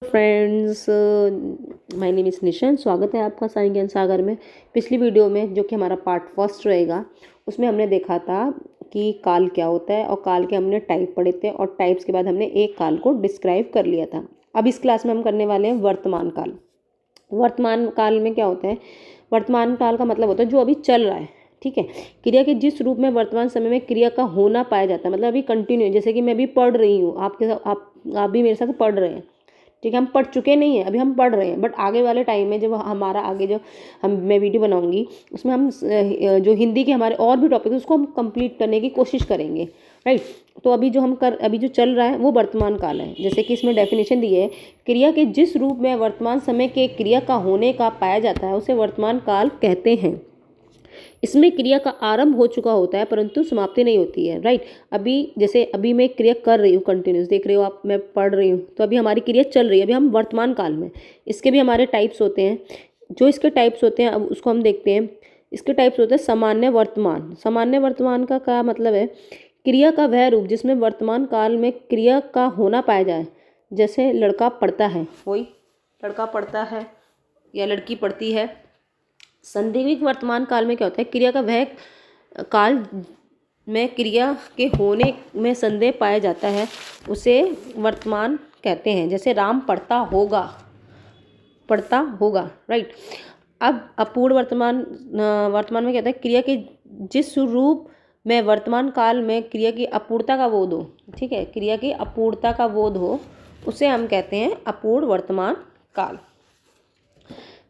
Friends, my name is Neesham. स्वागत है आपका साई ज्ञान सागर में। पिछली वीडियो में जो कि हमारा पार्ट फर्स्ट रहेगा, उसमें हमने देखा था कि काल क्या होता है और काल के हमने टाइप पढ़े थे और टाइप्स के बाद हमने एक काल को डिस्क्राइब कर लिया था। अब इस क्लास में हम करने वाले हैं वर्तमान काल। वर्तमान काल में क्या होता है? वर्तमान काल का मतलब होता है जो अभी चल रहा है। ठीक है, क्रिया के जिस रूप में वर्तमान समय में क्रिया का होना पाया जाता है, मतलब अभी कंटिन्यू, जैसे कि मैं अभी पढ़ रही हूँ, आपके साथ आप भी मेरे साथ पढ़ रहे हैं। ठीक है, हम पढ़ चुके नहीं हैं, अभी हम पढ़ रहे हैं, बट आगे वाले टाइम में जब हमारा आगे जो मैं वीडियो बनाऊंगी उसमें हम जो हिंदी के हमारे और भी टॉपिक है उसको हम कंप्लीट करने की कोशिश करेंगे। राइट, तो अभी जो चल रहा है वो वर्तमान काल है। जैसे कि इसमें डेफिनेशन दी है, क्रिया के जिस रूप में वर्तमान समय के क्रिया का होने का पाया जाता है उसे वर्तमान काल कहते हैं। इसमें क्रिया का आरंभ हो चुका होता है परंतु समाप्ति नहीं होती है। राइट, अभी मैं क्रिया कर रही हूँ, कंटिन्यूस देख रहे हो आप, मैं पढ़ रही हूँ, तो अभी हमारी क्रिया चल रही है, अभी हम वर्तमान काल में। इसके भी हमारे टाइप्स होते हैं। जो इसके टाइप्स होते हैं अब उसको हम देखते हैं। इसके टाइप्स होते हैं सामान्य वर्तमान। सामान्य वर्तमान का क्या मतलब है? क्रिया का वह रूप जिसमें वर्तमान काल में क्रिया का होना पाया जाए। जैसे लड़का पढ़ता है, वही लड़का पढ़ता है या लड़की पढ़ती है। संदिग्ध वर्तमान काल में क्या होता है? क्रिया का वह काल में क्रिया के होने में संदेह पाया जाता है, उसे वर्तमान कहते हैं। जैसे राम पढ़ता होगा, पढ़ता होगा। राइट, अब अपूर्ण वर्तमान वर्तमान में क्या होता है? क्रिया के जिस रूप में वर्तमान काल में क्रिया की अपूर्णता का बोध हो। ठीक है, क्रिया की अपूर्णता का बोध हो उसे हम कहते हैं अपूर्ण वर्तमान काल।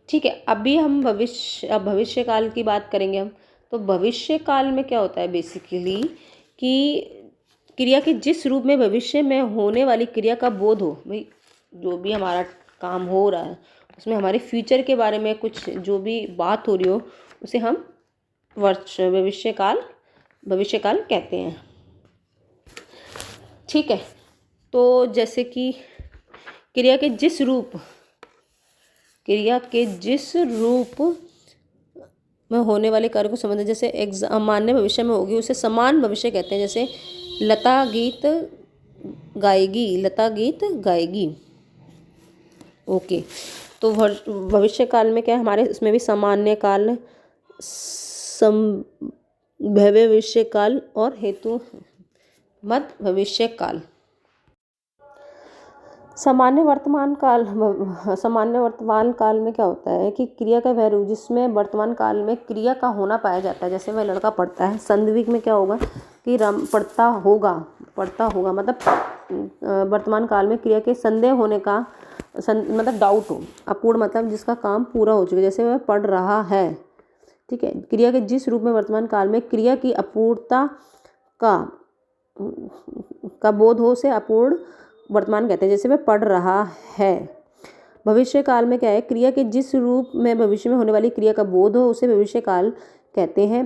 ठीक है, अभी हम भविष्य काल की बात करेंगे हम। तो भविष्य काल में क्या होता है बेसिकली कि क्रिया के जिस रूप में भविष्य में होने वाली क्रिया का बोध हो। भाई जो भी हमारा काम हो रहा है उसमें हमारे फ्यूचर के बारे में कुछ जो भी बात हो रही हो उसे हम भविष्य काल कहते हैं। ठीक है, तो जैसे कि क्रिया के जिस रूप में होने वाले कार्य को संबंधित, जैसे मान्य भविष्य में होगी उसे समान भविष्य कहते हैं। जैसे लता गीत गाएगी। ओके, तो भविष्य काल में क्या है हमारे? इसमें भी सामान्य काल, संभाव्य भविष्य काल और हेतु मत भविष्य काल। सामान्य वर्तमान काल में क्या होता है कि क्रिया का वह रूप जिसमें वर्तमान काल में क्रिया का होना पाया जाता है। जैसे वह लड़का पढ़ता है। संदिग्ध में क्या होगा कि राम पढ़ता होगा मतलब वर्तमान काल में क्रिया के संदेह होने का मतलब डाउट हो। अपूर्ण मतलब जिसका काम पूरा हो चुका, जैसे वह पढ़ रहा है। ठीक है, क्रिया के जिस रूप में वर्तमान काल में क्रिया की अपूर्णता का बोध हो उसे अपूर्ण वर्तमान कहते हैं। जैसे वह पढ़ रहा है। भविष्य काल में क्या है? क्रिया के जिस रूप में भविष्य में होने वाली क्रिया का बोध हो उसे भविष्य काल कहते हैं।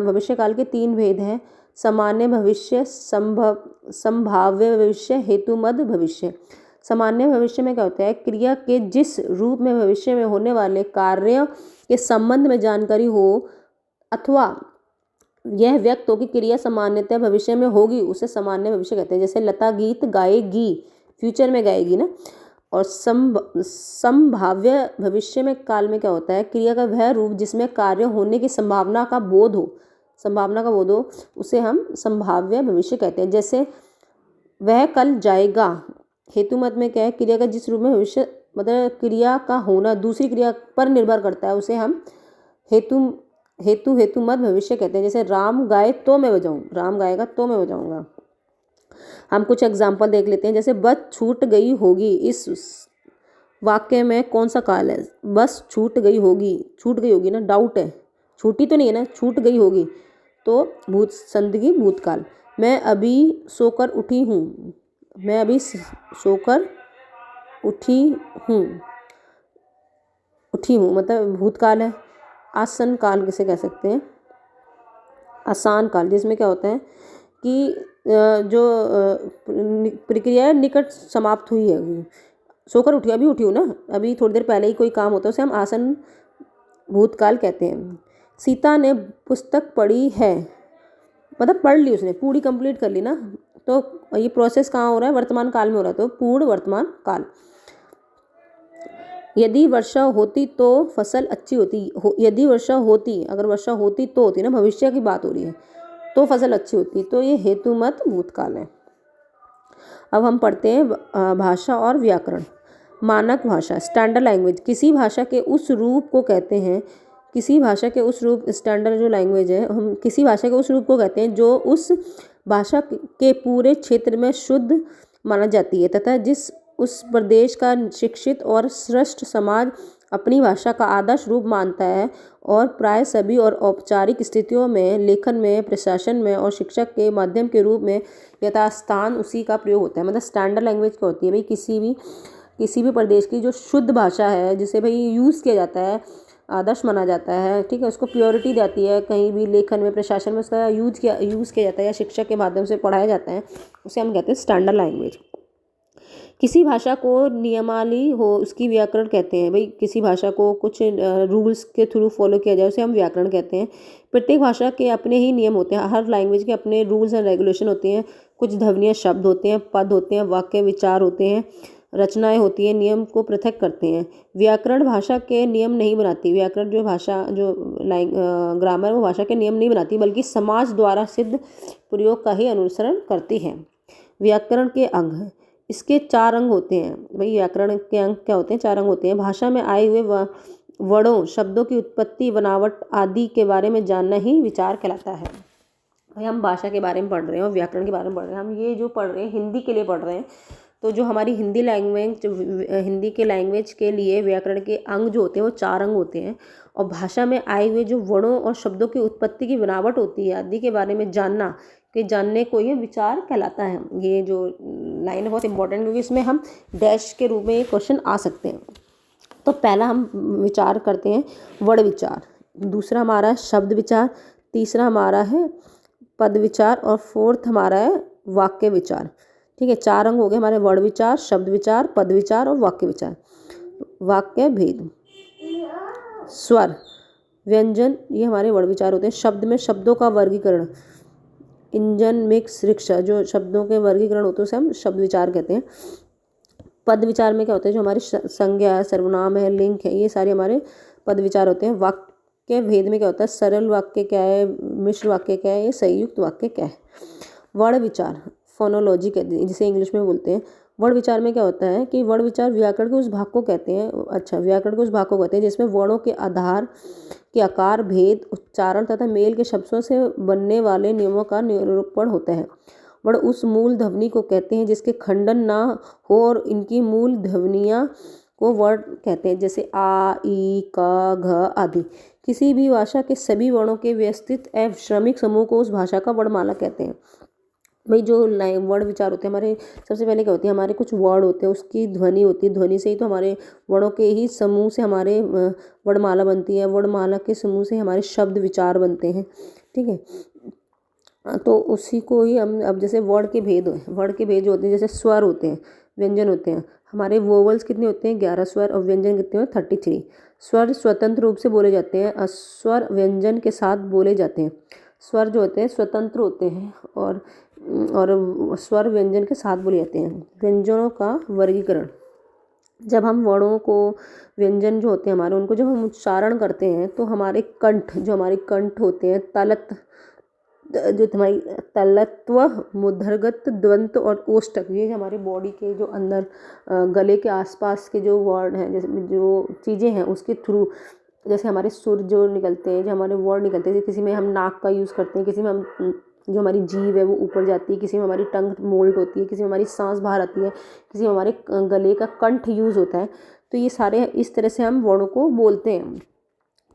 भविष्य काल के 3 भेद हैं: सामान्य भविष्य, संभाव्य भविष्य, हेतुमद भविष्य। सामान्य भविष्य में क्या होता है? क्रिया के जिस रूप में भविष्य में होने वाले कार्य के संबंध में जानकारी हो अथवा यह व्यक्त हो कि क्रिया सामान्यतः भविष्य में होगी उसे सामान्य भविष्य कहते हैं। जैसे लता गीत गाएगी, फ्यूचर में गाएगी ना। और संभाव्य भविष्य में काल में क्या होता है? क्रिया का वह रूप जिसमें कार्य होने की संभावना का बोध हो उसे हम संभाव्य भविष्य कहते हैं। जैसे वह कल जाएगा। हेतु मत में क्या है? क्रिया का जिस रूप में भविष्य मतलब क्रिया का होना दूसरी क्रिया पर निर्भर करता है उसे हम हेतु मत भविष्य कहते हैं। जैसे राम गाए तो मैं बजाऊं, राम गाएगा तो मैं बजाऊंगा। हम कुछ एग्जाम्पल देख लेते हैं। जैसे बस छूट गई होगी, इस वाक्य में कौन सा काल है? बस छूट गई होगी ना, डाउट है, छूटी तो नहीं है ना, छूट गई होगी, तो संदिग्ध भूतकाल। मैं अभी सोकर उठी हूँ, मतलब भूतकाल है। आसन काल किसे कह सकते हैं? आसान काल, जिसमें क्या होता है कि जो प्रक्रिया है निकट समाप्त हुई है। सोकर उठी, अभी उठी हूँ ना, अभी थोड़ी देर पहले ही कोई काम होता है उसे हम आसन भूतकाल कहते हैं। सीता ने पुस्तक पढ़ी है, मतलब पढ़ ली, उसने पूरी कंप्लीट कर ली ना, तो ये प्रोसेस कहाँ हो रहा है, वर्तमान काल में हो रहा है, तो पूर्ण वर्तमान काल। यदि वर्षा होती तो फसल अच्छी होती, यदि वर्षा होती, अगर वर्षा होती तो होती ना, भविष्य की बात हो रही है, तो फसल अच्छी होती, तो ये हेतुमत भूतकाल है। अब हम पढ़ते हैं भाषा और व्याकरण। मानक भाषा, स्टैंडर्ड लैंग्वेज, किसी भाषा के उस रूप को कहते हैं, किसी भाषा के उस रूप, स्टैंडर्ड जो लैंग्वेज है, हम किसी भाषा के उस रूप को कहते हैं जो उस भाषा के पूरे क्षेत्र में शुद्ध माना जाती है तथा जिस उस प्रदेश का शिक्षित और श्रेष्ठ समाज अपनी भाषा का आदर्श रूप मानता है और प्राय सभी और औपचारिक स्थितियों में, लेखन में, प्रशासन में और शिक्षक के माध्यम के रूप में यथास्थान उसी का प्रयोग होता है। मतलब स्टैंडर्ड लैंग्वेज क्या होती है भाई, किसी भी प्रदेश की जो शुद्ध भाषा है, जिसे भाई यूज़ किया जाता है, आदर्श माना जाता है, ठीक है, उसको प्योरिटी जाती है, कहीं भी लेखन में, प्रशासन में उसका यूज़ किया जाता है या शिक्षक के माध्यम से पढ़ाया जाता है, उसे हम कहते हैं स्टैंडर्ड लैंग्वेज। किसी भाषा को नियमावली हो, उसकी व्याकरण कहते हैं। भाई किसी भाषा को कुछ रूल्स के थ्रू फॉलो किया जाए, उसे हम व्याकरण कहते हैं। प्रत्येक भाषा के अपने ही नियम होते हैं, हर लैंग्वेज के अपने रूल्स एंड रेगुलेशन होते हैं। कुछ ध्वनियाँ शब्द होते हैं, पद होते हैं, वाक्य विचार होते हैं, रचनाएं होती हैं, नियम को पृथक करते हैं। व्याकरण भाषा के नियम नहीं बनाती, व्याकरण जो भाषा जो ग्रामर वो भाषा के नियम नहीं बनाती, बल्कि समाज द्वारा सिद्ध प्रयोग का ही अनुसरण करती है। व्याकरण के अंग, इसके 4 अंग होते हैं। भाई व्याकरण के अंग क्या होते हैं, 4 अंग होते हैं। भाषा में आए हुए वर्णों, शब्दों की उत्पत्ति, बनावट आदि के बारे में जानना ही विचार कहलाता है। भाई हम भाषा के बारे में पढ़ रहे हैं और व्याकरण के बारे में पढ़ रहे हैं, हम ये जो पढ़ रहे हैं हिंदी के लिए पढ़ रहे हैं, तो जो हमारी हिंदी के लैंग्वेज के लिए व्याकरण के अंग जो होते हैं वो 4 अंग होते हैं। और भाषा में आए हुए जो वर्णों और शब्दों की उत्पत्ति की बनावट होती है आदि के बारे में जानने को ये विचार कहलाता है। ये जो लाइन है बहुत इंपॉर्टेंट, क्योंकि इसमें हम डैश के रूप में ये क्वेश्चन आ सकते हैं। तो पहला हम विचार करते हैं वर्ण विचार, दूसरा हमारा है शब्द विचार, तीसरा हमारा है पद विचार और फोर्थ हमारा है वाक्य विचार। ठीक है, 4 अंग हो गए हमारे, वर्ण विचार, शब्द विचार, पद विचार और वाक्य विचार। वाक्य भेद, स्वर, व्यंजन, ये हमारे वर्ण विचार होते हैं। शब्द में शब्दों का वर्गीकरण, इंजन, मिक्स, रिक्शा, जो शब्दों के वर्गीकरण होते हैं उसे हम शब्द विचार कहते हैं। पद विचार में क्या होता है, जो हमारी संज्ञा है, सर्वनाम है, लिंग है, ये सारे हमारे पद विचार होते हैं। वाक्य भेद में क्या होता है, सरल वाक्य क्या है, मिश्र वाक्य क्या है, ये संयुक्त वाक्य क्या है। वर्ण विचार, फोनोलॉजी कहते हैं जिसे इंग्लिश में बोलते हैं। वर्ण विचार में क्या होता है कि वर्ण विचार व्याकरण के उस भाग को कहते हैं, व्याकरण के उस भाग को कहते हैं जिसमें वर्णों के आधार के आकार, भेद, उच्चारण तथा मेल के शब्दों से बनने वाले नियमों का निरूपण होता है। वर्ण उस मूल ध्वनि को कहते हैं जिसके खंडन ना हो और इनकी मूल ध्वनियाँ को वर्ण कहते हैं, जैसे आ, ई, क, घ आदि। किसी भी भाषा के सभी वर्णों के व्यवस्थित एवं श्रमिक समूह को उस भाषा का वर्णमाला कहते हैं। भाई जो वर्ण विचार होते हैं हमारे, सबसे पहले क्या होती है, हमारे कुछ वर्ड होते हैं, उसकी ध्वनि होती है, ध्वनि से ही तो हमारे वर्णों के ही समूह से हमारे वर्णमाला बनती है, वर्णमाला के समूह से हमारे शब्द विचार बनते हैं। ठीक है, तो उसी को ही हम अब जैसे वर्ण के भेद जो होते हैं, जैसे स्वर होते हैं, व्यंजन होते हैं, हमारे वोवल्स कितने होते हैं, 11 स्वर, और व्यंजन कितने होते हैं, 33। स्वर स्वतंत्र रूप से बोले जाते हैं, अस्वर व्यंजन के साथ बोले जाते हैं। स्वर जो होते हैं स्वतंत्र होते हैं और स्वर व्यंजन के साथ बोले जाते हैं। व्यंजनों का वर्गीकरण, जब हम वर्णों को, व्यंजन जो होते हैं हमारे, उनको जब हम उच्चारण करते हैं तो हमारे कंठ होते हैं, जो हमारी तलत्व, मूर्धगत, द्वंत और ओष्ठक, ये हमारे बॉडी के जो अंदर गले के आसपास के जो वर्ड हैं, जैसे जो चीज़ें हैं उसके थ्रू, जैसे हमारे सुर जो निकलते हैं, जो हमारे वर्ड निकलते हैं, किसी में हम नाक का यूज़ करते हैं, किसी में हम जो हमारी जीभ है वो ऊपर जाती है, किसी में हमारी टंग मोल्ड होती है, किसी में हमारी सांस बाहर आती है, किसी में हमारे गले का कंठ यूज़ होता है। तो ये सारे इस तरह से हम वर्णों को बोलते हैं।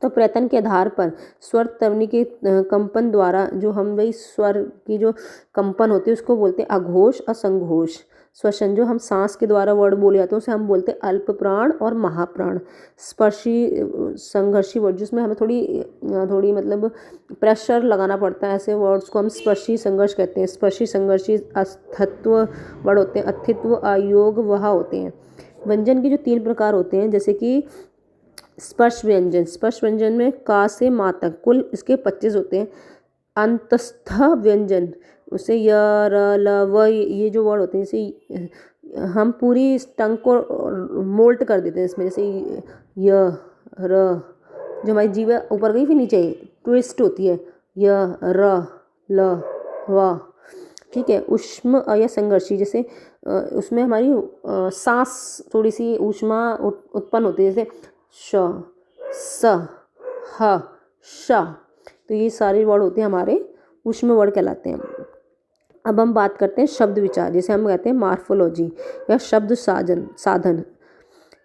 तो प्रयत्न के आधार पर स्वर ध्वनि के कंपन द्वारा जो हम भाई स्वर की जो कंपन होती है उसको बोलते हैं अघोष और संघोष। श्वसन, जो हम सांस के द्वारा वर्ड बोले जाते हैं उसे हम बोलते हैं अल्प प्राण और महाप्राण। स्पर्शी संघर्षी वर्ड, जिसमें हमें थोड़ी मतलब प्रेशर लगाना पड़ता है, ऐसे वर्ड्स को हम स्पर्शी संघर्ष कहते हैं। स्पर्शी संघर्षी अस्तित्व वर्ड होते हैं, अस्तित्व, अयोग, वहा होते हैं। व्यंजन के जो 3 प्रकार होते हैं, जैसे कि स्पर्श व्यंजन में का से मा तक कुल इसके 25 होते हैं। अंतस्थ व्यंजन, उससे य र ल व ये जो वर्ड होते हैं, जैसे हम पूरी इस टंग को मोल्ट कर देते हैं इसमें, जैसे य र, जो हमारी जीभ ऊपर गई फिर नीचे ट्विस्ट होती है, य र ल व, ठीक है। उष्म या संघर्षी, जैसे उसमें हमारी सांस थोड़ी सी ऊष्मा उत्पन्न होती है, जैसे श स ह श, तो ये सारे वर्ड होते हैं हमारे उष्म वर्ड कहलाते हैं। अब हम बात करते हैं शब्द विचार, जैसे हम कहते हैं मार्फोलॉजी या शब्द साधन।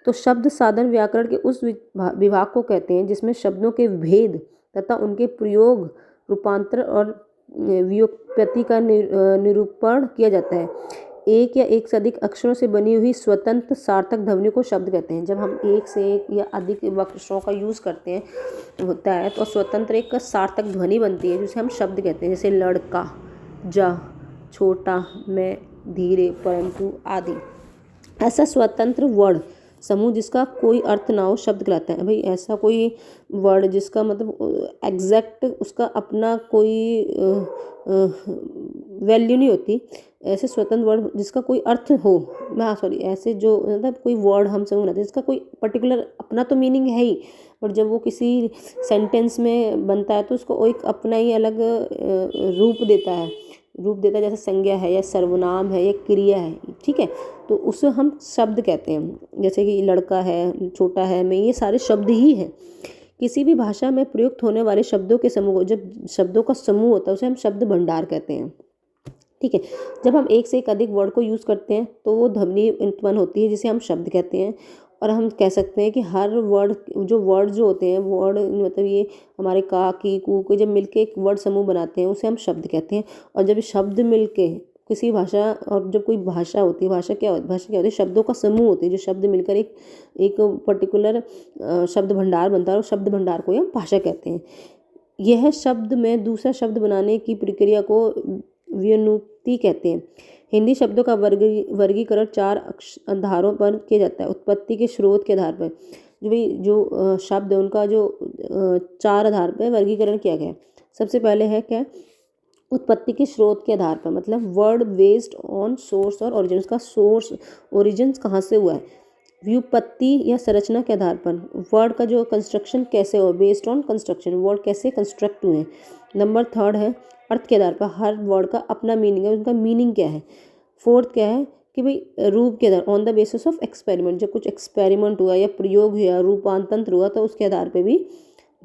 तो शब्द साधन व्याकरण के उस विभाग को कहते हैं जिसमें शब्दों के भेद तथा उनके प्रयोग, रूपांतर और व्युत्पत्ति का निरूपण किया जाता है। एक या एक से अधिक अक्षरों से बनी हुई स्वतंत्र सार्थक ध्वनि को शब्द कहते हैं। जब हम एक से एक या अधिक अक्षरों का यूज़ करते हैं होता है तो स्वतंत्र एक सार्थक ध्वनि बनती है जिसे हम शब्द कहते हैं, जैसे लड़का, जा, छोटा, मैं, धीरे, परंतु आदि। ऐसा स्वतंत्र वर्ड समूह जिसका कोई अर्थ ना हो शब्द कहलाता है। भाई ऐसा कोई वर्ड जिसका मतलब एग्जैक्ट उसका अपना कोई वैल्यू नहीं होती, ऐसे स्वतंत्र वर्ड जिसका कोई अर्थ हो, ऐसे जो मतलब कोई वर्ड हम समूह बनाते हैं जिसका कोई पर्टिकुलर अपना तो मीनिंग है ही, पर जब वो किसी सेंटेंस में बनता है तो उसको एक अपना ही अलग रूप देता है, जैसे संज्ञा है या सर्वनाम है या क्रिया है, ठीक है। तो उसे हम शब्द कहते हैं, जैसे कि लड़का है, छोटा है, मैं, ये सारे शब्द ही हैं। किसी भी भाषा में प्रयुक्त होने वाले शब्दों के समूह को, जब शब्दों का समूह होता है उसे हम शब्द भंडार कहते हैं, ठीक है। जब हम एक से एक अधिक वर्ड को यूज़ करते हैं तो वो ध्वनि उत्पन्न होती है जिसे हम शब्द कहते हैं। और हम कह सकते हैं कि हर वर्ड जो होते हैं वर्ड, मतलब ये हमारे का, की, कू को जब मिलके एक वर्ड समूह बनाते हैं उसे हम शब्द कहते हैं। और जब शब्द मिलके किसी भाषा, और जब कोई भाषा होती है, भाषा क्या होती है, शब्दों का समूह होती है, जो शब्द मिलकर एक पर्टिकुलर शब्द भंडार बनता है और शब्द भंडार को हम भाषा कहते हैं। यह शब्द में दूसरा शब्द बनाने की प्रक्रिया को व्युत्पत्ति कहते हैं। हिंदी शब्दों का वर्गीकरण 4 आधारों पर किया जाता है। उत्पत्ति के स्रोत के आधार पर जो शब्द है उनका जो 4 आधार पर वर्गीकरण किया गया है। सबसे पहले है क्या, उत्पत्ति के स्रोत के आधार पर, मतलब वर्ड बेस्ड ऑन सोर्स और ओरिजिन, का सोर्स ओरिजिन कहाँ से हुआ है। व्युत्पत्ति या संरचना के आधार पर, वर्ड का जो कंस्ट्रक्शन कैसे हो, बेस्ड ऑन कंस्ट्रक्शन, वर्ड कैसे कंस्ट्रक्ट हुए हैं। नंबर 3 है अर्थ के आधार पर, हर वर्ड का अपना मीनिंग है, उनका मीनिंग क्या है। 4th क्या है कि भाई रूप के आधार, on the basis of experiment, जब कुछ एक्सपेरिमेंट हुआ या प्रयोग हुआ, रूपांतर हुआ, तो उसके आधार पर भी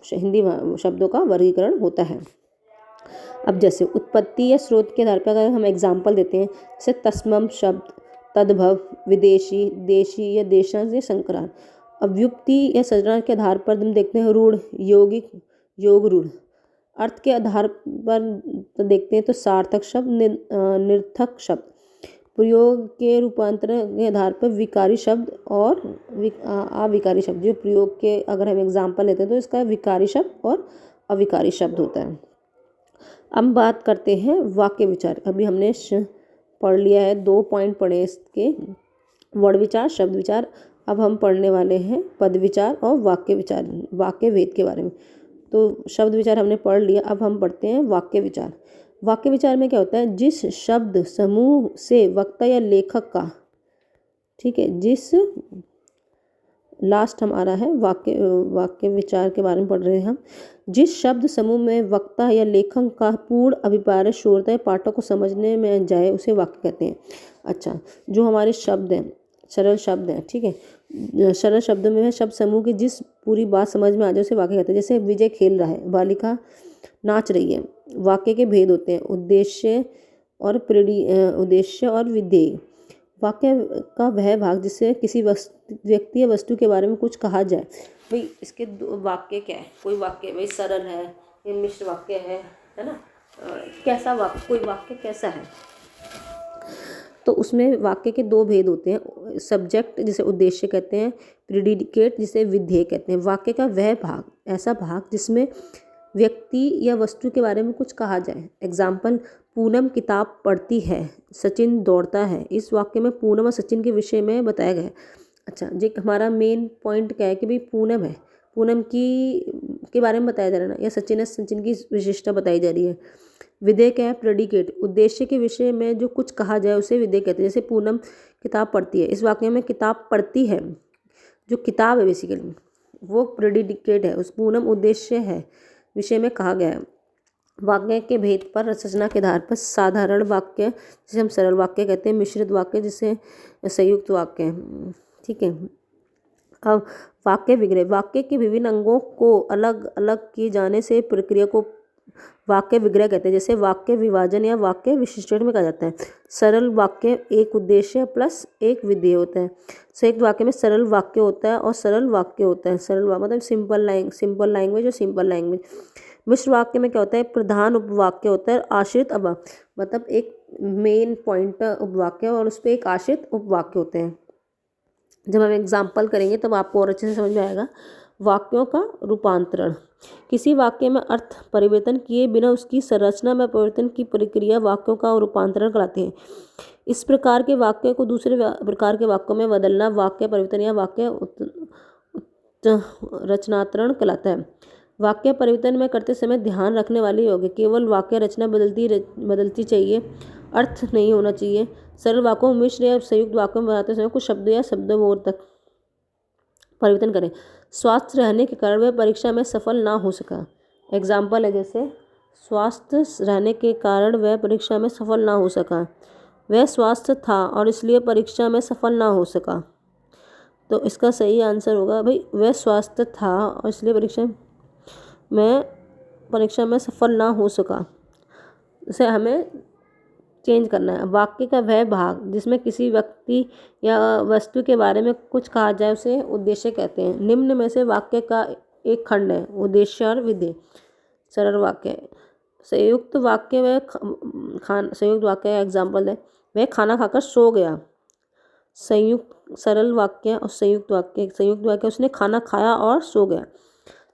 हिंदी शब्दों का वर्गीकरण होता है। अब जैसे उत्पत्ति या स्रोत के आधार पर अगर हम एग्जाम्पल देते हैं, जैसे तस्मम शब्द, तद्भव, विदेशी, देशी या देशांश या संकरान। अब व्युत्पत्ति या संरचना के आधार पर हम देखते हैं रूढ़, यौगिक, योग रूढ़। अर्थ के आधार पर तो देखते हैं तो सार्थक शब्द, निर्थक शब्द। प्रयोग के रूपांतर के आधार पर विकारी शब्द और अविकारी शब्द। जो प्रयोग के अगर हम एग्जाम्पल लेते हैं तो इसका विकारी शब्द और अविकारी शब्द होता है। अब बात करते हैं वाक्य विचार। अभी हमने पढ़ लिया है, 2 पॉइंट पढ़े इसके, वर्ड विचार, शब्द विचार। अब हम पढ़ने वाले हैं पद विचार और वाक्य विचार, वाक्य भेद के बारे में। तो शब्द विचार हमने पढ़ लिया, अब हम पढ़ते हैं वाक्य विचार। वाक्य विचार में क्या होता है, जिस शब्द समूह से वक्ता या लेखक का, ठीक है, जिस लास्ट हमारा है वाक्य विचार के बारे में पढ़ रहे हैं हम। जिस शब्द समूह में वक्ता या लेखक का पूर्ण अभिप्राय शोरता पाठक को समझने में जाए उसे वाक्य कहते हैं। अच्छा, जो हमारे शब्द हैं, सरल शब्द हैं, ठीक है, सरल शब्दों में है शब्द समूह की जिस पूरी बात समझ में आ जाए उसे वाक्य कहते हैं। जैसे विजय खेल रहा है, बालिका नाच रही है। वाक्य के भेद होते हैं, उद्देश्य और विधेय। वाक्य का वह भाग जिससे किसी व्यक्ति या वस्तु के बारे में कुछ कहा जाए। भाई इसके वाक्य क्या है, कोई वाक्य भाई सरल है, ये मिश्र वाक्य है ना, कैसा वाक्य, कोई वाक्य कैसा है, तो उसमें वाक्य के 2 भेद होते हैं, सब्जेक्ट जिसे उद्देश्य कहते हैं, प्रेडिकेट जिसे विधेय कहते हैं। वाक्य का वह भाग, ऐसा भाग जिसमें व्यक्ति या वस्तु के बारे में कुछ कहा जाए। एग्जाम्पल, पूनम किताब पढ़ती है, सचिन दौड़ता है। इस वाक्य में पूनम और सचिन के विषय में बताया गया है। अच्छा, जो हमारा मेन पॉइंट क्या है कि भाई पूनम है, पूनम के बारे में बताया जा रहा है ना, या सचिन है, सचिन की विशेषता बताई जा रही है। विधेय क्या है? प्रेडिकेट। उद्देश्य के विषय में जो कुछ कहा जाए उसे विधेय कहते हैं। जैसे पूनम किताब पढ़ती है, इस वाक्य में किताब पढ़ती है, जो किताब है बेसिकली वो प्रेडिकेट है। उस पूनम उद्देश्य है, विषय में कहा गया है। वाक्य के भेद पर रचना के आधार पर साधारण वाक्य जिसे हम सरल वाक्य कहते हैं, मिश्रित वाक्य जिसे संयुक्त वाक्य, ठीक है। अब वाक्य विग्रह, वाक्य के विभिन्न अंगों को अलग अलग किए जाने से प्रक्रिया को वाक्य विग्रह कहते हैं। जैसे वाक्य विभाजन या वाक्य विश्लेषण में कहा जाता है। सरल वाक्य एक उद्देश्य प्लस एक विधेय होता है। संयुक्त वाक्य में सरल वाक्य होता है और सरल वाक्य होता है। सरल वाक्य मतलब सिंपल लैंग्वेज और सिंपल लैंग्वेज। मिश्र वाक्य में क्या होता है? प्रधान उपवाक्य होता है, आश्रित मतलब एक मेन पॉइंट उपवाक्य और उस पर एक आश्रित उपवाक्य होते हैं। जब हम एग्जाम्पल करेंगे तब आपको और अच्छे से समझ में आएगा। वाक्यों का रूपांतरण, किसी वाक्य में अर्थ परिवर्तन किए बिना उसकी संरचना में परिवर्तन की प्रक्रिया वाक्यों का रूपांतरण कहलाती है। इस प्रकार के वाक्य को दूसरे प्रकार के वाक्यों में बदलना वाक्य परिवर्तन या वाक्य रचनांतरण कहलाता है। वाक्य परिवर्तन में करते समय ध्यान रखने वाली योग्य, केवल वाक्य रचना बदलती चाहिए, अर्थ नहीं होना चाहिए। सरल वाक्यों मिश्र या संयुक्त वाक्यों में बनाते समय कुछ शब्द या शब्दों तक परिवर्तन करें। स्वस्थ रहने के कारण वह परीक्षा में सफल ना हो सका। एग्जाम्पल है जैसे स्वस्थ रहने के कारण वह परीक्षा में सफल ना हो सका। वह स्वस्थ था और इसलिए परीक्षा में सफल ना हो सका। तो इसका सही आंसर होगा भाई, वह स्वस्थ था और इसलिए परीक्षा में सफल ना हो सका। इसे हमें चेंज करना है। वाक्य का वह भाग जिसमें किसी व्यक्ति या वस्तु के बारे में कुछ कहा जाए उसे उद्देश्य कहते हैं। निम्न में से वाक्य का एक खंड है उद्देश्य और विधेय। सरल वाक्य, संयुक्त वाक्य संयुक्त वाक्य एग्जाम्पल है, वह खाना खाकर सो गया। सरल वाक्य और संयुक्त वाक्य उसने खाना खाया और सो गया।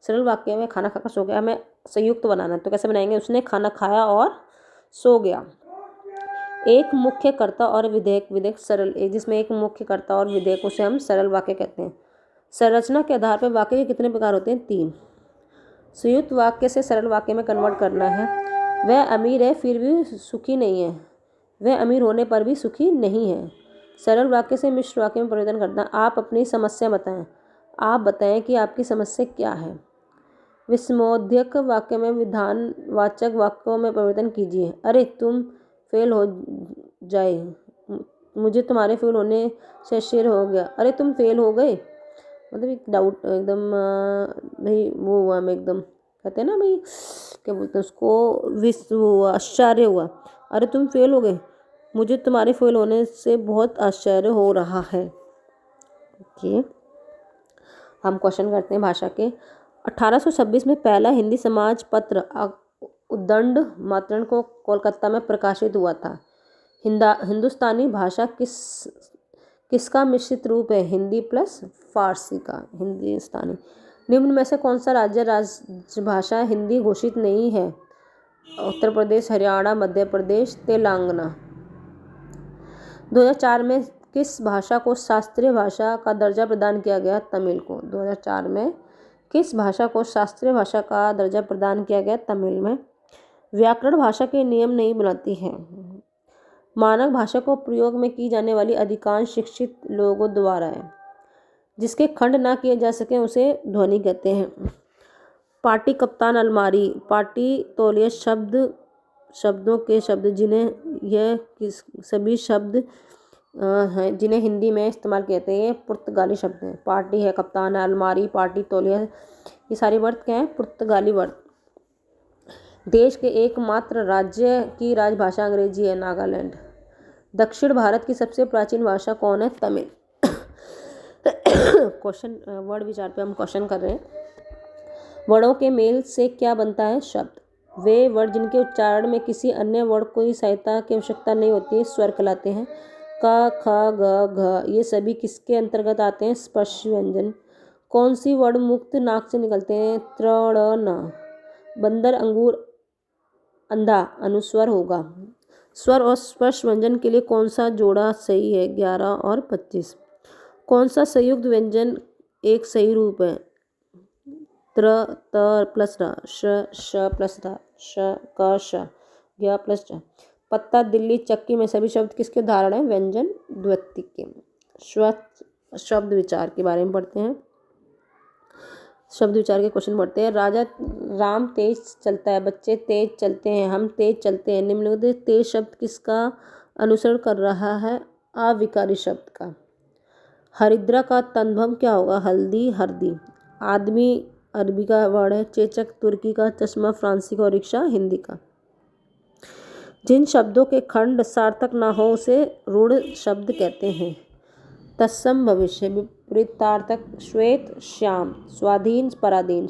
सरल वाक्य में खाना खाकर सो गया, हमें संयुक्त बनाना है तो कैसे बनाएंगे? उसने खाना खाया और सो गया। एक मुख्य कर्ता और विधेयक सरल, जिसमें एक मुख्य कर्ता और विधेयक उसे हम सरल वाक्य कहते हैं। संरचना के आधार पर वाक्य के कितने प्रकार होते हैं? 3। संयुक्त वाक्य से सरल वाक्य में कन्वर्ट करना है। वह अमीर है फिर भी सुखी नहीं है, वह अमीर होने पर भी सुखी नहीं है। सरल वाक्य से मिश्र वाक्य में परिवर्तन करना। आप अपनी समस्या बताएं, आप बताएं कि आपकी समस्या क्या है। विस्मोधक वाक्य में विधानवाचक वाक्यों में परिवर्तन कीजिए। अरे तुम फेल हो जाए, मुझे तुम्हारे फेल होने से आश्चर्य हो गया। अरे तुम फेल हो गए मतलब एक डाउट एकदम भाई वो हुआ, मैं एकदम कहते हैं ना भाई क्या बोलते हैं उसको, आश्चर्य हुआ। अरे तुम फेल हो गए, मुझे तुम्हारे फेल होने से बहुत आश्चर्य हो रहा है। ओके, हम क्वेश्चन करते हैं भाषा के। 1826 में पहला हिंदी समाज पत्र उद्दंड मातरण को कोलकाता में प्रकाशित हुआ था। हिंदुस्तानी भाषा किसका मिश्रित रूप है? हिंदी प्लस फारसी का, हिंदुस्तानी। निम्न में से कौन सा राज्य राजभाषा हिंदी घोषित नहीं है? उत्तर प्रदेश, हरियाणा, मध्य प्रदेश, तेलंगाना। 2004 में किस भाषा को शास्त्रीय भाषा का दर्जा प्रदान किया गया? तमिल को। 2004 में किस भाषा को शास्त्रीय भाषा का दर्जा प्रदान किया गया? तमिल में। व्याकरण भाषा के नियम नहीं बनाती है। मानक भाषा को प्रयोग में की जाने वाली अधिकांश शिक्षित लोगों द्वारा है। जिसके खंड ना किए जा सके उसे ध्वनि कहते हैं। पाटी, कप्तान, अलमारी। पाटी तौलिया शब्दों के शब्द सभी शब्द हैं जिन्हें हिंदी में इस्तेमाल किए जाते हैं, ये पुर्तगाली शब्द हैं। पार्टी है, कप्तान है, अलमारी, पार्टी, तौलिया, ये सारे वर्ड क्या हैं? पुर्तगाली वर्ड। देश के एकमात्र राज्य की राजभाषा अंग्रेजी है, नागालैंड। दक्षिण भारत की सबसे प्राचीन भाषा कौन है? तमिल। क्वेश्चन वर्ड विचार पे हम क्वेश्चन कर रहे हैं। वर्णों के मेल से क्या बनता है? शब्द। वे वर्ड जिनके उच्चारण में किसी अन्य वर्ड को सहायता की आवश्यकता नहीं होती स्वर कहलाते हैं। क, ख, ग, घ ये सभी किसके अंतर्गत आते हैं? स्पर्श व्यंजन। कौन सी वर्ड मुक्त नाक से निकलते हैं? त्र, ण, न। बंदर, अंगूर, अंधा अनुस्वर होगा। स्वर और स्पर्श व्यंजन के लिए कौन सा जोड़ा सही है? 11 और 25। कौन सा संयुक्त व्यंजन एक सही रूप है? त्र, त प्लस र, श प्लस र, श, क, श। ज्ञ प्लस ज। पत्ता, दिल्ली, चक्की में सभी शब्द किसके उदाहरण हैं? व्यंजन द्व्यक्ति के। शब्द विचार के बारे में पढ़ते हैं। शब्द विचार के क्वेश्चन पढ़ते हैं। राजा राम तेज चलता है, बच्चे तेज चलते हैं, हम तेज चलते हैं। निम्नलिखित तेज शब्द किसका अनुसरण कर रहा है? अविकारी शब्द का। हरिद्रा का तन्भव क्या होगा? हल्दी, हरदी। आदमी अरबी का वर्ड है। चेचक तुर्की का, चश्मा फ्रांसी का और रिक्शा हिंदी का। जिन शब्दों के खंड सार्थक ना हो उसे रूढ़ शब्द कहते हैं। तत्सम भविष्य, विपरीतार्थक श्वेत श्याम, स्वाधीन पराधीन,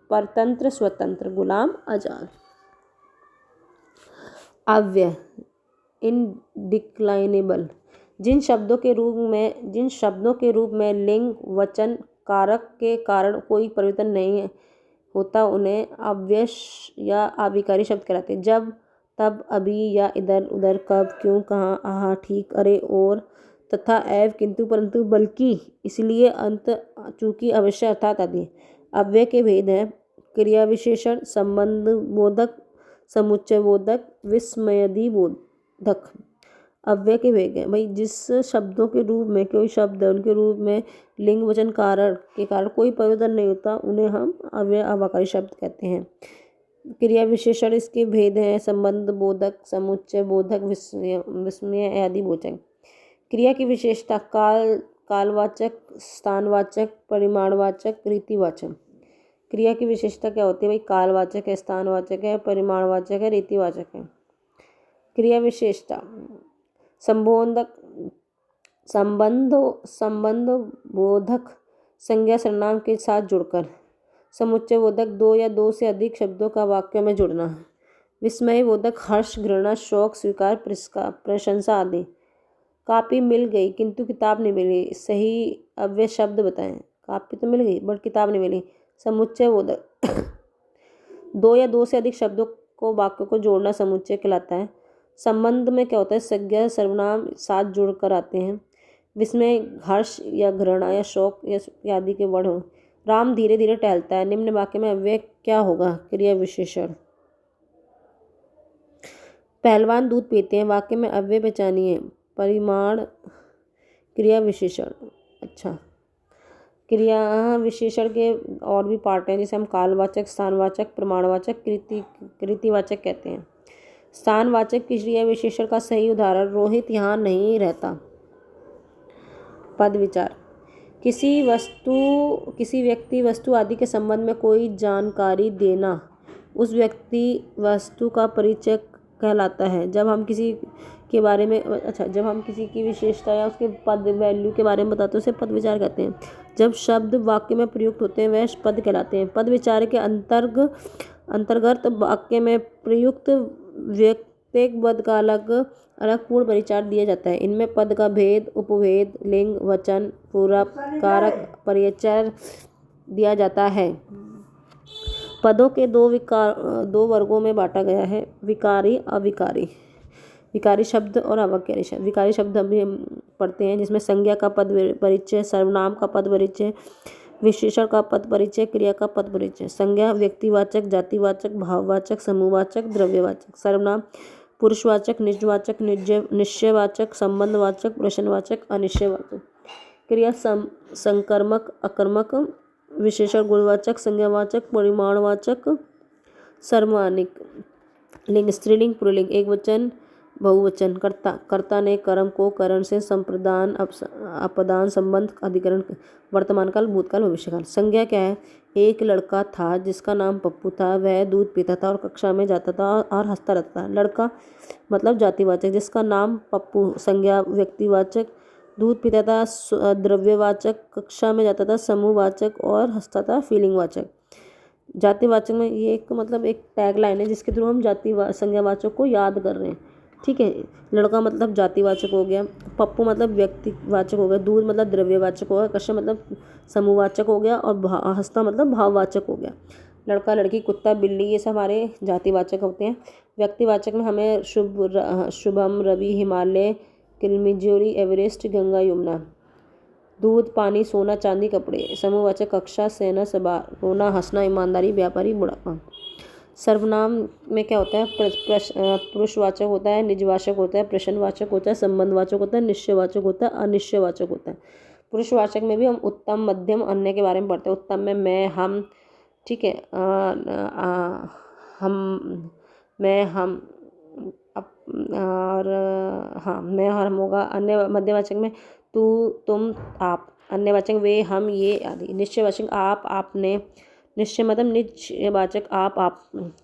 परतंत्र स्वतंत्र, गुलाम आजाद। अव्यय इनडिक्लाइनेबल, जिन शब्दों के रूप में लिंग वचन कारक के कारण कोई परिवर्तन नहीं होता उन्हें अव्यय या अविकारी शब्द कहलाते हैं। जब, तब, अभी या इधर उधर, कब, क्यों, कहाँ, आहा, ठीक, अरे, और, तथा, एवं, किंतु, परंतु, बल्कि, इसलिए, अंत, चूंकि, अवश्य, अर्थात आदि। अव्यय के भेद हैं क्रिया विशेषण, संबंध बोधक, समुच्चय बोधक, विस्मयादि बोधक। अव्यय के भेद हैं भाई, जिस शब्दों के रूप में कोई शब्द है उनके रूप में लिंग वचन कारण के कारण कोई परिवर्तन नहीं होता उन्हें हम अव्यय अविकारी शब्द कहते हैं। क्रिया विशेषण इसके भेद हैं संबंध बोधक, समुच्चय बोधक, विस्मय आदि बोधक। क्रिया की विशेषता कालवाचक, स्थानवाचक, परिमाणवाचक, रीतिवाचक। क्रिया की विशेषता क्या होती है भाई? कालवाचक है, स्थानवाचक है, परिमाणवाचक है, रीतिवाचक है। क्रिया विशेषता संबंध बोधक, संज्ञा सर्वनाम के साथ जुड़कर। समुच्चय बोधक, दो या दो से अधिक शब्दों का वाक्य में जुड़ना। विस्मय बोधक, हर्ष, घृणा, शौक, स्वीकार, प्रशंसा आदि। कॉपी मिल गई किंतु किताब नहीं मिली, सही अव्यय शब्द बताएं। कॉपी तो मिल गई बट किताब नहीं मिली। समुच्चय बोधक दो या दो से अधिक शब्दों को वाक्य को जोड़ना समुच्चय कहलाता है। संबंध में क्या होता है? संज्ञा सर्वनाम साथ जुड़कर आते हैं। विस्मय हर्ष या घृणा या शौक या आदि के वर्ड हो। राम धीरे धीरे टहलता है, निम्न वाक्य में अव्यय क्या होगा? क्रिया विशेषण। पहलवान दूध पीते हैं, वाक्य में अव्यय पहचानिए। परिमाण क्रिया विशेषण। अच्छा, क्रिया विशेषण के और भी पार्ट हैं जिसे हम कालवाचक, स्थानवाचक, प्रमाणवाचक, रीतिवाचक कहते हैं। स्थानवाचक क्रिया विशेषण का सही उदाहरण रोहित यहाँ नहीं रहता। पद विचार किसी व्यक्ति वस्तु आदि के संबंध में कोई जानकारी देना उस व्यक्ति वस्तु का परिचय कहलाता है। जब हम किसी की विशेषता या उसके पद वैल्यू के बारे में बताते हैं उसे पद विचार कहते हैं। जब शब्द वाक्य में प्रयुक्त होते हैं वह पद कहलाते हैं। पद विचार के अंतर्गत वाक्य में प्रयुक्त प्रत्येक पद का अलग अलग पूर्ण परिचार दिया जाता है। इनमें पद का भेद, उपभेद, लिंग, वचन, पूरक, कारक, परिचय दिया जाता है। पदों के दो वर्गों में बांटा गया है, विकारी, अविकारी। विकारी शब्द और अविकारी शब्द। विकारी शब्द हम पढ़ते हैं जिसमें संज्ञा का पद परिचय, सर्वनाम का पद परिचय, विशेषण का पद परिचय, क्रिया का पद परिचय। संज्ञा व्यक्तिवाचक, जातिवाचक, भाववाचक, समूहवाचक, द्रव्यवाचक। सर्वनाम पुरुषवाचक, निजवाचक, निश्चयवाचक, संबंधवाचक, प्रश्नवाचक, अनिश्चयवाचक। क्रिया संकर्मक, अकर्मक। विशेषण गुणवाचक, संज्ञावाचक, परिमाणवाचक, सर्वनामिक। लिंग स्त्रीलिंग, पुल्लिंग, एकवचन, बहुवचन। कर्ता ने कर्म को करण से संप्रदान, अपदान, संबंध, अधिकरण, वर्तमान काल, भूतकाल, भविष्यकाल। संज्ञा क्या है? एक लड़का था जिसका नाम पप्पू था, वह दूध पीता था और कक्षा में जाता था और हंसता रहता था। लड़का मतलब जातिवाचक, जिसका नाम पप्पू। संज्ञा व्यक्तिवाचक, दूध पीता था द्रव्यवाचक, कक्षा में जाता था समूहवाचक और हंसता था फीलिंगवाचक। जातिवाचक में ये एक टैग लाइन है जिसके थ्रू हम संज्ञावाचक को याद कर रहे हैं। ठीक है, लड़का मतलब जातिवाचक हो गया, पप्पू मतलब व्यक्तिवाचक हो गया, दूध मतलब द्रव्यवाचक हो गया, कक्षा मतलब समूहवाचक हो गया और हंसता मतलब भाववाचक हो गया। लड़का, लड़की, कुत्ता, बिल्ली ये सब हमारे जातिवाचक होते हैं। व्यक्तिवाचक में हमें शुभम, रवि, हिमालय, किलिमंजारो, एवरेस्ट, गंगा, यमुना। दूध, पानी, सोना, चांदी, कपड़े। समूहवाचक कक्षा, सेना, सभा, रोना, हंसना, ईमानदारी, व्यापारी, बुढ़ापा। सर्वनाम में क्या होता है, पुरुषवाचक होता है, निजवाचक होता है, प्रश्नवाचक होता है, संबंधवाचक होता है, निश्चयवाचक होता है, अनिश्चयवाचक होता है। पुरुषवाचक में भी हम उत्तम, मध्यम, अन्य के बारे में पढ़ते हैं। उत्तम में मैं, हम, ठीक है, हम, मैं, हम, और हाँ, मैं और हम होगा। अन्य मध्यवाचक में तू, तुम, आप। अन्यवाचक वे, हम, ये आदि। निश्चयवाचक आप, आपने। निश्चय मतलब निश्चयवाचक आप।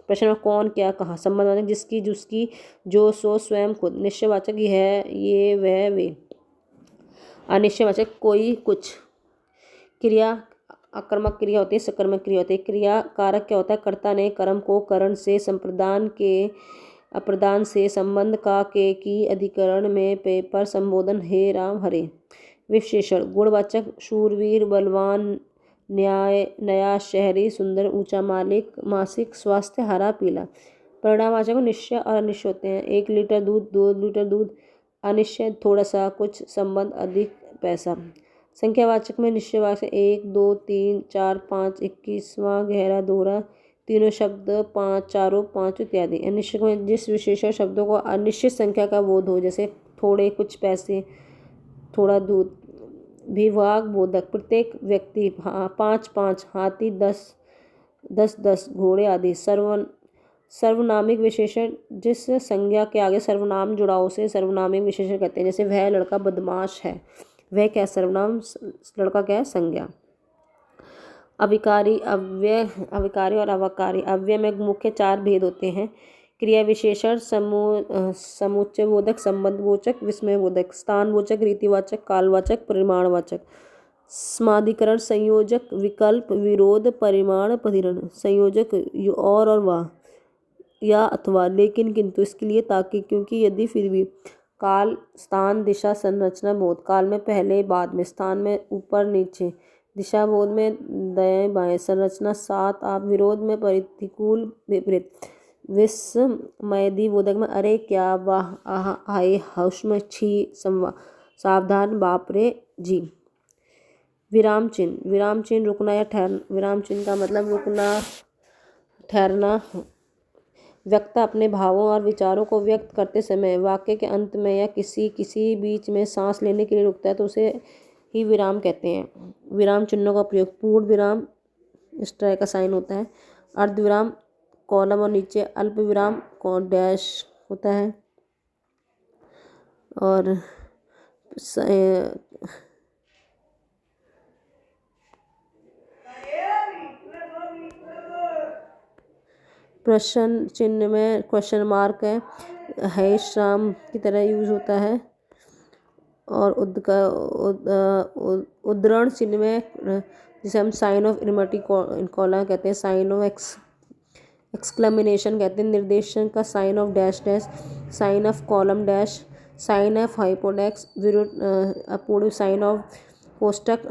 प्रश्न में कौन, क्या, कहाँ। संबंधवाचक जिसकी, जिसकी, जो, सो, स्वयं, खुद। निश्चयवाचक यह, ये, वह, वे। अनिश्चयवाचक कोई, कुछ। क्रिया आकर्मक क्रिया होती है, सकर्मक क्रिया होती है। क्रिया कारक क्या होता है, कर्ता ने कर्म को, करण से, संप्रदान के, अप्रदान से, संबंध का, के, की, अधिकरण में, पे, पर, संबोधन, हे राम, हरे। विशेषण गुणवाचक शूरवीर, बलवान, न्याय, नया, शहरी, सुंदर, ऊंचा, मालिक, मासिक, स्वास्थ्य, हरा, पीला। परिणामवाचक निश्चय और अनिश्चय होते हैं। 1 लीटर दूध, 2 लीटर दूध। अनिश्चय थोड़ा सा, कुछ, संबंध, अधिक, पैसा। संख्यावाचक में निश्चयवाचक 1, 2, 3, 4, 5, 21वां, गहरा, दोहरा, तीनों शब्द, 5, चारों, 5 इत्यादि। अनिश्चय में जिस विशेषण शब्दों को अनिश्चित संख्या का बोध हो, जैसे थोड़े, कुछ पैसे, थोड़ा दूध। विभाग बोधक प्रत्येक व्यक्ति, 5, 5, हाथी, 10, 10, 10, घोड़े आदि। सर्वनामिक विशेषण जिस संज्ञा के आगे सर्वनाम जुड़ा उसे सर्वनामिक विशेषण कहते हैं। जैसे वह लड़का बदमाश है, वह क्या सर्वनाम, लड़का क्या है, संज्ञा। अविकारी, अव्यय, अविकारी और अवकारी। अव्यय में मुख्य 4 भेद होते हैं। क्रिया विशेषण, समुच्चय बोधक, संबंधबोधक, विस्मयबोधक, स्थानबोधक, रीतिवाचक, कालवाचक, परिमाणवाचक। समाधिकरण, संयोजक, विकल्प, विरोध, परिमाण, पदिरण। संयोजक और वाह, या, अथवा, लेकिन, किंतु, इसके लिए, ताकि, क्योंकि, यदि, फिर भी। काल, स्थान, दिशा, संरचना, बोध। काल में पहले, बाद में। स्थान में ऊपर, नीचे। दिशा बोध में दाएं, बाएं। संरचना सात, आप। विरोध में प्रतिकूल, विपरीत। विस्मयदी बोधक में अरे, क्या, वाह, आह, आए, हुस्म, छी, सावधान, बाप रे, जी। विराम चिन्ह, विराम चिन्ह रुकना या ठहरना। विराम चिन्ह का मतलब रुकना, ठहरना। वक्ता अपने भावों और विचारों को व्यक्त करते समय वाक्य के अंत में या किसी बीच में सांस लेने के लिए रुकता है तो उसे ही विराम कहते हैं। विराम चिन्हों का प्रयोग, पूर्ण विराम इस तरह का साइन होता है, अर्धविराम कॉलम और नीचे, अल्प विराम डैश होता है, और प्रश्न चिन्ह में क्वेश्चन मार्क है श्राम की तरह यूज होता है। और उद्धरण चिन्ह में जिसे हम साइन ऑफ इनकॉला कहते हैं, साइन ऑफ एक्सक्लेमेनेशन कहते हैं, निर्देशन का sign of dash dash, sign of colon dash, sign of हाइपोडेक्स, अपूर्ण साइन ऑफ कोष्टक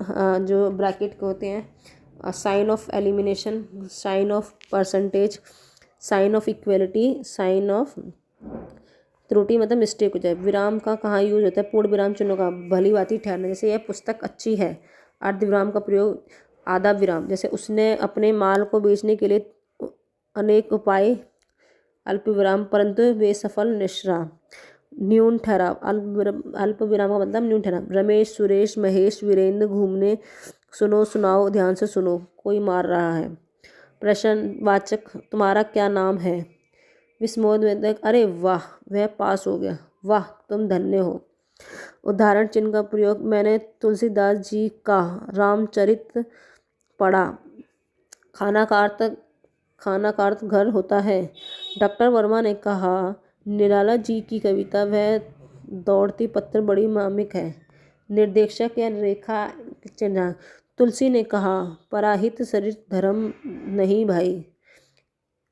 जो ब्रैकेट के होते हैं, sign of elimination, sign of percentage, sign of equality, sign of त्रुटि मतलब मिस्टेक हो जाए। विराम का कहाँ यूज होता है, पूर्ण विराम चिन्हों का, भली भांति ठहरना, जैसे यह पुस्तक अच्छी है। अर्ध विराम का प्रयोग, आधा विराम, जैसे उसने अपने माल को बेचने के लिए अनेक उपाय, अल्प विराम, परंतु वे सफल निष्ठा। न्यून ठहराव, अल्प विराम का मतलब न्यून ठहराव। रमेश, सुरेश, महेश, वीरेंद्र घूमने, सुनो, सुनाओ, ध्यान से सुनो, कोई मार रहा है। प्रश्नवाचक, तुम्हारा क्या नाम है। विस्मयोद्वेधक, अरे वाह, वह पास हो गया, वाह, तुम धन्य हो। उदाहरण चिन्ह का प्रयोग, मैंने तुलसीदास जी का रामचरित पढ़ा। खाना का अर्थ घर होता है। डॉक्टर वर्मा ने कहा, निराला जी की कविता वह दौड़ती पत्थर बड़ी मार्मिक है। निर्देशक या रेखा चिन्ह, तुलसी ने कहा, पराहित शरीर धर्म नहीं भाई,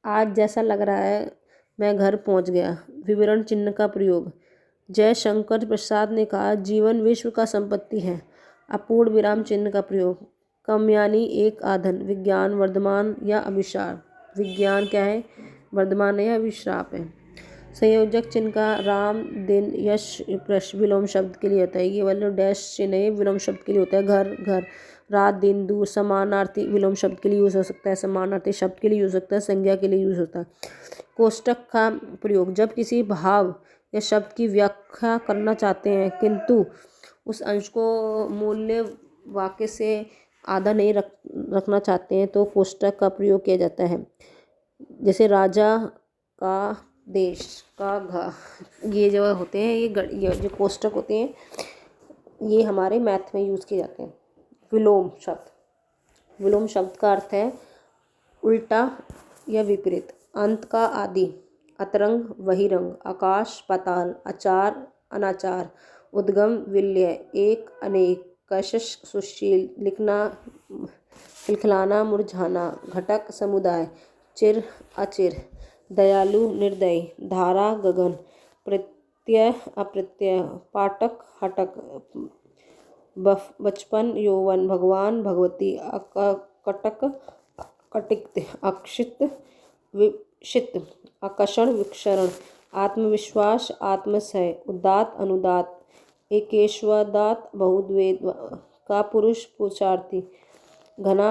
आज जैसा लग रहा है मैं घर पहुंच गया। विवरण चिन्ह का प्रयोग, जयशंकर प्रसाद ने कहा, जीवन विश्व का संपत्ति है। अपूर्ण विराम चिन्ह का प्रयोग, कम यानी एक आधन, विज्ञान वर्धमान या अभिशाप। विज्ञान क्या है, वर्धमान है या अभिशाप है। संयोजक चिन्ह का, राम, दिन, यश, प्रश्न विलोम शब्द के लिए होता है। ये वाला डैश चिन्ह है, विलोम शब्द के लिए होता है। घर, घर, रात दिन दूर समानार्थी विलोम शब्द के लिए यूज़ हो सकता है, समानार्थी शब्द के लिए यूज़ हो सकता है, संज्ञा के लिए यूज़ होता है। कोष्टक का प्रयोग जब किसी भाव या शब्द की व्याख्या करना चाहते हैं किंतु उस अंश को मूल्य वाक्य से आधा नहीं रखना चाहते हैं तो कोष्टक का प्रयोग किया जाता है। जैसे राजा का देश का घ, ये जो होते हैं ये जो कोष्टक होते हैं ये हमारे मैथ में यूज़ किए जाते हैं। विलोम शब्द का अर्थ है उल्टा या विपरीत, अंत का आदि, अतरंग बहिरंग, आकाश पाताल, आचार अनाचार, उद्गम विलय, एक अनेक, कशिश सुशील, लिखना खिलखिलाना मुरझाना, घटक समुदाय, चिर अचिर, दयालु निर्दयी, धारा गगन, प्रत्यय अप्रत्यय, पाठक हटक, बचपन यौवन, भगवान भगवती, कटक कटिक्त, अक्षित विक्षित, आकर्षण विक्षरण, आत्मविश्वास आत्मसय, उदात अनुदात, एकेश्वदात बहुद्वेद का पुरुष पुरुषार्थी, घना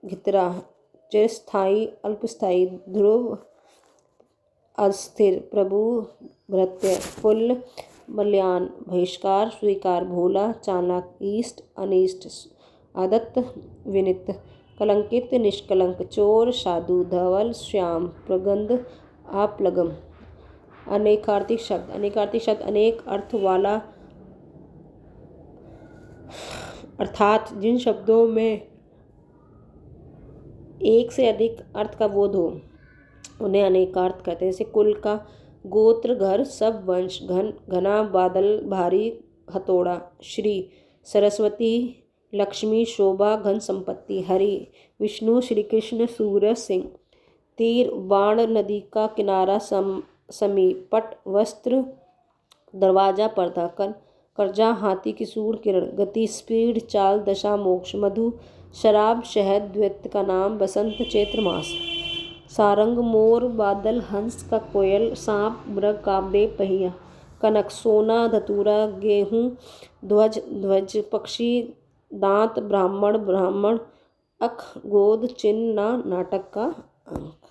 घितरा, चिरस्थायी अल्पस्थायी, ध्रुव अस्थिर, प्रभु भृत्य, कुल मल्यान, बहिष्कार स्वीकार, भोला चालाक, ईस्ट अनिष्ट, आदत विनित, कलंकित निष्कलंक, चोर साधु, धवल श्याम, प्रगंध आप्लगम। अनेकार्थी शब्द अनेक अर्थ वाला अर्थात जिन शब्दों में एक से अधिक अर्थ का बोध हो उन्हें अनेकार्थ कहते हैं। जैसे कुल का गोत्र, घर, सब, वंश, घना बादल, भारी हथौड़ा, श्री सरस्वती, लक्ष्मी, शोभा, घन संपत्ति, हरि विष्णु, श्री कृष्ण, सूर्य, सिंह, तीर, बाण, नदी का किनारा, समीप, पट, वस्त्र, दरवाजा, पर्दा, कर्जा, हाथी की सूंड, किरण, गति, स्पीड, चाल, दशा, मोक्ष, मधु, शराब, शहद, द्वैत का नाम, बसंत, चैत्र मास, सारंग, मोर, बादल, हंस का कोयल, सांप, मृग, काव्य, पहिया, कनक, सोना, धतूरा, गेहूं, ध्वज, पक्षी, दांत, ब्राह्मण, अख, गोद, चिन्ह, नाटक का अंक।